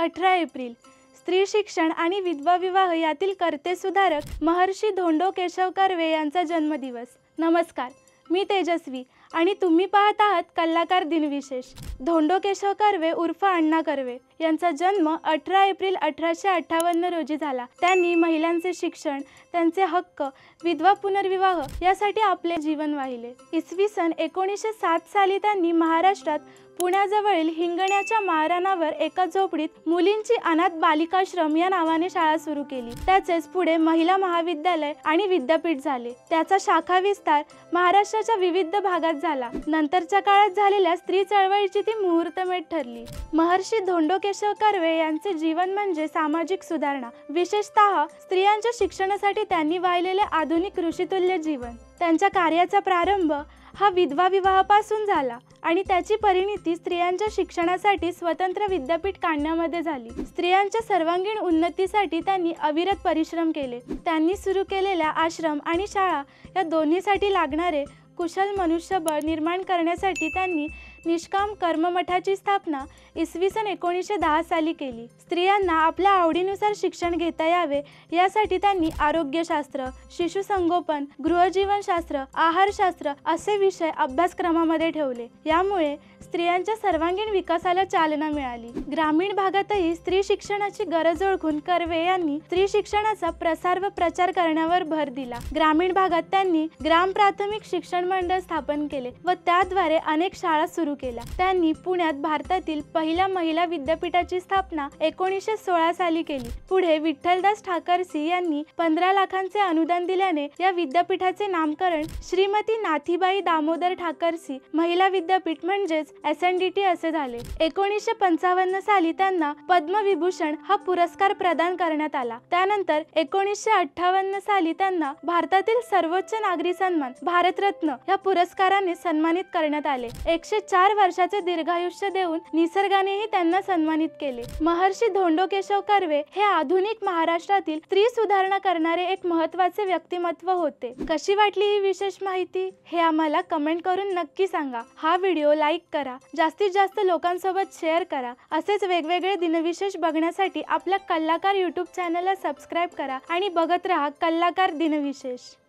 18 April स्त्री शिक्षण आणि विधवा विवाह यातील कर्तेसुधारक महर्षी धोंडो केशव कर्वे यांचा जन्मदिवस। नमस्कार, मी तेजस्वी आणि तुम्ही पाहत आहात कलाकार दिनविशेष। धोंडो केशव कर्वे उर्फ अण्णा कर्वे यांचा जन्म 18 एप्रिल 1858 रोजी झाला। त्यांनी महिलांचे शिक्षण, त्यांचे हक्क, विधवा पुनर्विवाह यासाठी आपले जीवन वाहिले। इसवी सन 1907 साली त्यांनी महाराष्ट्रात पुण्याजवळील हिंगण्याच्या माळरानावर एका झोपडीत मुलींची अनाथ बालिकाश्रम या नावाने शाळा सुरू केली। त्याचेच पुढे महिला महाविद्यालय आणि विद्यापीठ झाले। त्याचा शाखा विस्तार महाराष्ट्राच्या विविध भागात झाला। नंतरच्या काळात झालेल्या स्त्री चळवळीची ती मुहूर्तमेढ ठरली। महर्षी धोंडो केशव कर्वे यांचे जीवन म्हणजे सामाजिक सुधारणा, विशेषतः स्त्रियांच्या शिक्षणासाठी त्यांनी वाहिलेले आधुनिक ऋषितुल्य जीवन। त्यांच्या कार्याचा प्रारंभ हा विधवा विवाहापासून झाला आणि त्याची परिणिती स्त्रियांच्या शिक्षणासाठी स्वतंत्र विद्यापीठ काढण्यामध्ये झाली। स्त्रियांच्या सर्वांगीण उन्नतीसाठी त्यांनी अविरत परिश्रम केले। त्यांनी सुरू केलेल्या आश्रम आणि शाळा या दोन्हीसाठी लागणारे कुशल मनुष्यबळ निर्माण करण्यासाठी त्यांनी निष्काम कर्ममठाची स्थापना इसवी सन 1910 साली केली। स्त्रियांना आपल्या आवडीनुसार शिक्षण घेता यावे यासाठी त्यांनी आरोग्यशास्त्र, शिशुसंगोपन, गृहजीवनशास्त्र, आहारशास्त्र असे विषय अभ्यासक्रमामध्ये ठेवले। यामुळे स्त्रियांच्या सर्वांगीण विकासाला चालना मिळाली। ग्रामीण भागातही स्त्री शिक्षणाची गरज ओळखून कर्वे यांनी स्त्री शिक्षणाचा प्रसार व प्रचार करण्यावर भर दिला। ग्रामीण भागात त्यांनी ग्राम प्राथमिक शिक्षण मंडळ स्थापन केले व त्याद्वारे अनेक शाळा सुरू केल्या। त्यांनी पुण्यात भारतातील पहिल्या महिला विद्यापीठाची स्थापना 1916 साली केली। पुढे विठ्ठलदास ठाकरसी यांनी 15 लाखांचे अनुदान दिल्याने या विद्यापीठाचे नामकरण श्रीमती नाथीबाई दामोदर ठाकरसी महिला विद्यापीठ म्हणजेच SNDT असे झाले। 1955 साली त्यांना पद्मविभूषण हा पुरस्कार प्रदान करण्यात आला। त्यानंतर 1958 साली त्यांना भारतातील सर्वोच्च नागरी सन्मान भारतरत्न या पुरस्काराने सन्मानित करण्यात आले। 104 वर्षाचे दीर्घायुष्य देऊन निसर्गानेही त्यांना सन्मानित केले। महर्षी धोंडो केशव कर्वे हे आधुनिक महाराष्ट्रातील स्त्री सुधारणा करणारे एक महत्त्वाचे व्यक्तिमत्व होते। कशी वाटली ही विशेष माहिती हे आम्हाला कमेंट करून नक्की सांगा। हा व्हिडिओ लाईक करा, जास्तीत जास्त लोकांसोबत शेअर करा। असेच वेगवेगळे दिनविशेष बघण्यासाठी आपल्या कलाकार YouTube चॅनलला सबस्क्राईब करा आणि बघत रहा कलाकार दिनविशेष।